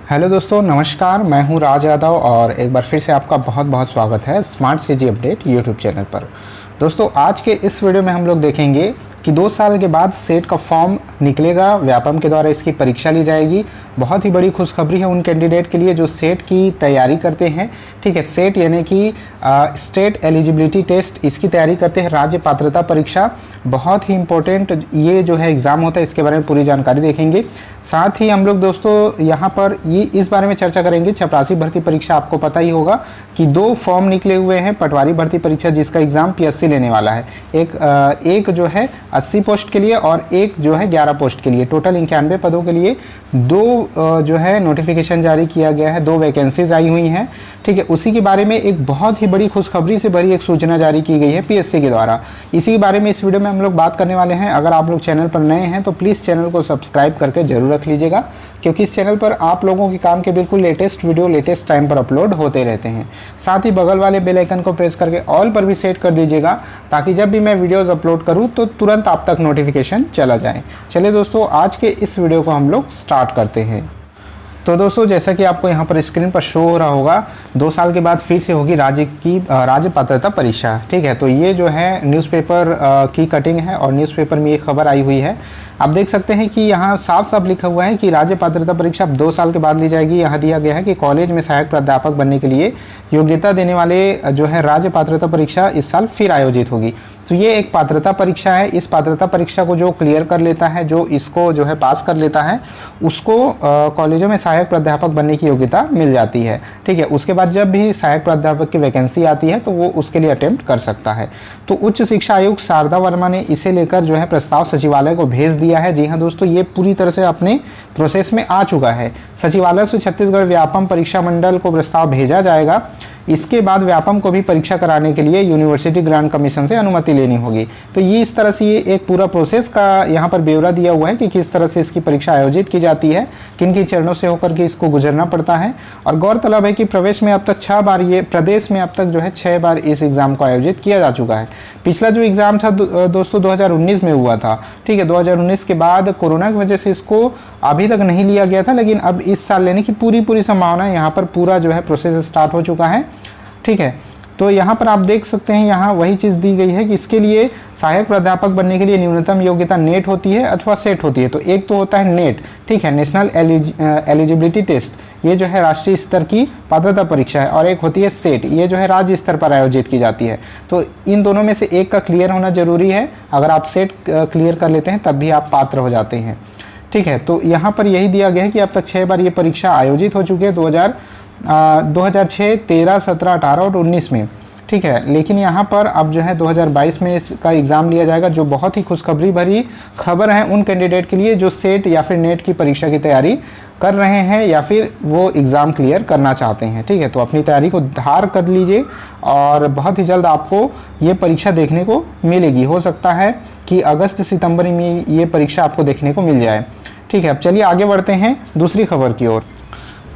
Hello दोस्तों, नमस्कार। मैं हूं राज यादव और एक बार फिर से आपका बहुत बहुत स्वागत है smart CG update YouTube channel पर। दोस्तों, आज के इस वीडियो में हम लोग देखेंगे कि 2 साल के बाद सेट का फॉर्म निकलेगा, व्यापम के द्वारा इसकी परीक्षा ली जाएगी। बहुत ही बड़ी खुशखबरी है उन कैंडिडेट के लिए जो सेट की तैयारी करते हैं। ठीक है, सेट यानी कि स्टेट एलिजिबिलिटी टेस्ट, इसकी तैयारी करते हैं। राज्य पात्रता परीक्षा बहुत ही इम्पोर्टेंट ये जो है एग्ज़ाम होता है, इसके बारे में पूरी जानकारी देखेंगे। साथ ही हम लोग दोस्तों यहाँ पर ये इस बारे में चर्चा करेंगे, चपरासी भर्ती परीक्षा आपको पता ही होगा कि 2 फॉर्म निकले हुए हैं। पटवारी भर्ती परीक्षा जिसका एग्ज़ाम पीएससी लेने वाला है, एक जो है 80 पोस्ट के लिए और एक जो है 11 पोस्ट के लिए, टोटल 91 पदों के लिए 2 जो है नोटिफिकेशन जारी किया गया है, 2 वैकेंसीज आई हुई हैं। ठीक है, उसी के बारे में एक बहुत ही बड़ी खुशखबरी से भरी एक सूचना जारी की गई है पीएससी के द्वारा। इसी के बारे में इस वीडियो में हम लोग बात करने वाले हैं। अगर आप लोग चैनल पर नए हैं तो प्लीज़ चैनल को सब्सक्राइब करके जरूर रख लीजिएगा, क्योंकि इस चैनल पर आप लोगों के काम के बिल्कुल लेटेस्ट वीडियो लेटेस्ट टाइम पर अपलोड होते रहते हैं। साथ ही बगल वाले बेल आइकन को प्रेस करके ऑल पर भी सेट कर दीजिएगा, ताकि जब भी मैं वीडियोस अपलोड करूं तो तुरंत आप तक नोटिफिकेशन चला जाए। चलिए दोस्तों, आज के इस वीडियो को हम लोग स्टार्ट करते हैं। तो दोस्तों, जैसा कि आपको यहाँ पर स्क्रीन पर शो हो रहा होगा, 2 साल के बाद फिर से होगी राज्य पात्रता परीक्षा। ठीक है, तो ये जो है न्यूज़पेपर की कटिंग है और न्यूज़पेपर में ये खबर आई हुई है। आप देख सकते हैं कि यहाँ साफ साफ लिखा हुआ है कि राज्य पात्रता परीक्षा 2 साल के बाद ली जाएगी। यहाँ दिया गया है कि कॉलेज में सहायक प्राध्यापक बनने के लिए योग्यता देने वाले जो है राज्य पात्रता परीक्षा इस साल फिर आयोजित होगी। तो ये एक पात्रता परीक्षा है। इस पात्रता परीक्षा को जो क्लियर कर लेता है, जो इसको जो है पास कर लेता है, उसको कॉलेजों में सहायक प्राध्यापक बनने की योग्यता मिल जाती है। ठीक है, उसके बाद जब भी सहायक प्राध्यापक की वैकेंसी आती है तो वो उसके लिए अटेम्प्ट कर सकता है। तो उच्च शिक्षा आयुक्त शारदा वर्मा ने इसे लेकर जो है प्रस्ताव सचिवालय को भेज दिया है। जी हाँ दोस्तों, ये पूरी तरह से अपने प्रोसेस में आ चुका है। सचिवालय से छत्तीसगढ़ व्यापम परीक्षा मंडल को प्रस्ताव भेजा जाएगा। इसके बाद व्यापम को भी परीक्षा कराने के लिए यूनिवर्सिटी ग्रांट कमीशन से अनुमति लेनी होगी। तो ये इस तरह से ये एक पूरा प्रोसेस का यहाँ पर ब्यौरा दिया हुआ है कि किस तरह से इसकी परीक्षा आयोजित की जाती है, किन किन चरणों से होकर के इसको गुजरना पड़ता है। और गौरतलब है कि प्रदेश में अब तक 6 बार जो है 6 बार इस एग्ज़ाम को आयोजित किया जा चुका है। पिछला जो एग्ज़ाम था दोस्तों 2019 में हुआ था। ठीक है, 2019 के बाद कोरोना की वजह से इसको अभी तक नहीं लिया गया था, लेकिन अब इस साल लेने की पूरी संभावना है। यहाँ पर पूरा जो है प्रोसेस स्टार्ट हो चुका है। ठीक है, तो यहाँ पर आप देख सकते हैं, यहाँ वही चीज़ दी गई है कि इसके लिए सहायक प्राध्यापक बनने के लिए न्यूनतम योग्यता नेट होती है अथवा सेट होती है। तो एक तो होता है नेट, ठीक है, नेशनल एलिजिबिलिटी टेस्ट, ये जो है राष्ट्रीय स्तर की पात्रता परीक्षा है, और एक होती है सेट, ये जो है राज्य स्तर पर आयोजित की जाती है। तो इन दोनों में से एक का क्लियर होना जरूरी है। अगर आप सेट क्लियर कर लेते हैं तब भी आप पात्र हो जाते हैं। ठीक है, तो यहाँ पर यही दिया गया है कि अब तक 6 बार ये परीक्षा आयोजित हो चुकी है, 2006, 13, 17, 18 और 19 में। ठीक है, लेकिन यहाँ पर अब जो है 2022 में इसका एग्ज़ाम लिया जाएगा, जो बहुत ही खुशखबरी भरी खबर है उन कैंडिडेट के लिए जो सेट या फिर नेट की परीक्षा की तैयारी कर रहे हैं या फिर वो एग्ज़ाम क्लियर करना चाहते हैं। ठीक है, तो अपनी तैयारी को धार कर लीजिए और बहुत ही जल्द आपको ये परीक्षा देखने को मिलेगी। हो सकता है कि अगस्त सितंबर में ये परीक्षा आपको देखने को मिल जाए। ठीक है, अब चलिए आगे बढ़ते हैं दूसरी खबर की ओर।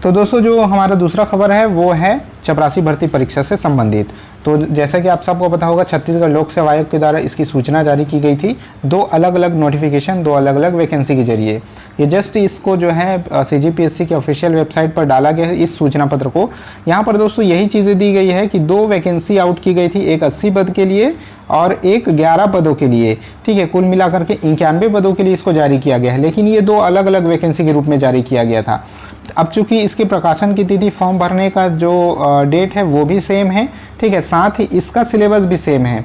तो दोस्तों, जो हमारा दूसरा खबर है वो है चपरासी भर्ती परीक्षा से संबंधित। तो जैसा कि आप सबको पता होगा, छत्तीसगढ़ लोक सेवा आयोग के द्वारा इसकी सूचना जारी की गई थी, 2 अलग अलग नोटिफिकेशन, 2 अलग अलग वैकेंसी के जरिए। ये जस्ट इसको जो है सीजीपीएससी के ऑफिशियल वेबसाइट पर डाला गया है इस सूचना पत्र को। यहाँ पर दोस्तों यही चीज़ें दी गई है कि 2 वैकेंसी आउट की गई थी, एक 80 पद के लिए और एक 11 पदों के लिए। ठीक है, कुल मिलाकर के 91 पदों के लिए इसको जारी किया गया है, लेकिन ये 2 अलग अलग वैकेंसी के रूप में जारी किया गया था। अब चूंकि इसके प्रकाशन की तिथि, फॉर्म भरने का जो डेट है वो भी सेम है। ठीक है, साथ ही इसका सिलेबस भी सेम है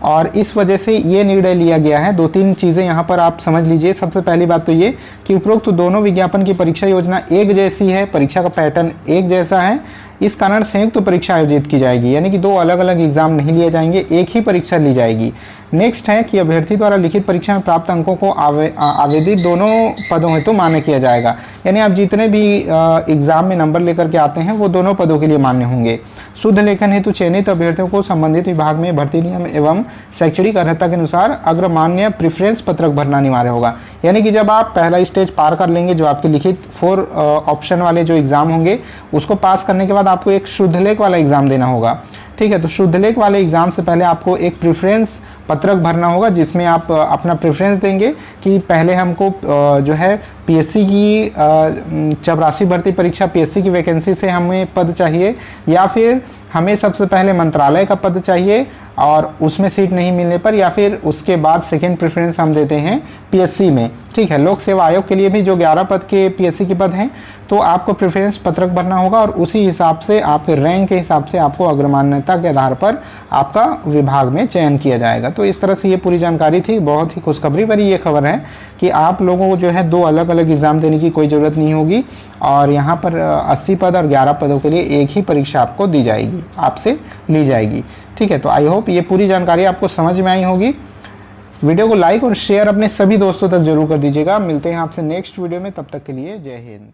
और इस वजह से ये निर्णय लिया गया है। 2-3 चीज़ें यहाँ पर आप समझ लीजिए। सबसे पहली बात तो ये कि उपरोक्त दोनों विज्ञापन की परीक्षा योजना एक जैसी है, परीक्षा का पैटर्न एक जैसा है। इस कारण संयुक्त परीक्षा आयोजित की जाएगी, यानी कि 2 अलग अलग एग्जाम नहीं लिए जाएंगे, एक ही परीक्षा ली जाएगी। नेक्स्ट है कि अभ्यर्थी द्वारा लिखित परीक्षा में प्राप्त अंकों को आवेदित दोनों पदों हेतु मान्य किया जाएगा। यानी आप जितने भी एग्जाम में नंबर लेकर के आते हैं वो दोनों पदों के लिए मान्य होंगे। शुद्ध लेखन हेतु चयनित अभ्यर्थियों को संबंधित विभाग में भर्ती नियम एवं शैक्षणिक अर्हता के अनुसार अग्रमान्य प्रेफरेंस पत्रक भरना अनिवार्य होगा। यानी कि जब आप पहला स्टेज पार कर लेंगे, जो आपके लिखित 4 ऑप्शन वाले जो एग्जाम होंगे उसको पास करने के बाद आपको एक शुद्ध लेख वाला एग्जाम देना होगा। ठीक है, तो शुद्ध लेख वाले एग्जाम से पहले आपको एक प्रेफरेंस पत्रक भरना होगा, जिसमें आप अपना प्रेफरेंस देंगे कि पहले हमको जो है पीएससी की चपरासी भर्ती परीक्षा पीएससी की वैकेंसी से हमें पद चाहिए, या फिर हमें सबसे पहले मंत्रालय का पद चाहिए और उसमें सीट नहीं मिलने पर, या फिर उसके बाद सेकेंड प्रेफरेंस हम देते हैं पीएससी में। ठीक है, लोक सेवा आयोग के लिए भी जो 11 पद के पीएससी के पद हैं, तो आपको प्रेफरेंस पत्रक भरना होगा और उसी हिसाब से आपके रैंक के हिसाब से आपको अग्रमान्यता के आधार पर आपका विभाग में चयन किया जाएगा। तो इस तरह से ये पूरी जानकारी थी। बहुत ही खुशखबरी भरी ये खबर है कि आप लोगों को जो है 2 अलग अलग एग्जाम देने की कोई ज़रूरत नहीं होगी और यहाँ पर 80 पद और 11 पदों के लिए एक ही परीक्षा आपको दी जाएगी, आपसे ली जाएगी। ठीक है, तो आई होप ये पूरी जानकारी आपको समझ में आई होगी। वीडियो को लाइक और शेयर अपने सभी दोस्तों तक जरूर कर दीजिएगा। मिलते हैं आपसे नेक्स्ट वीडियो में, तब तक के लिए जय हिंद।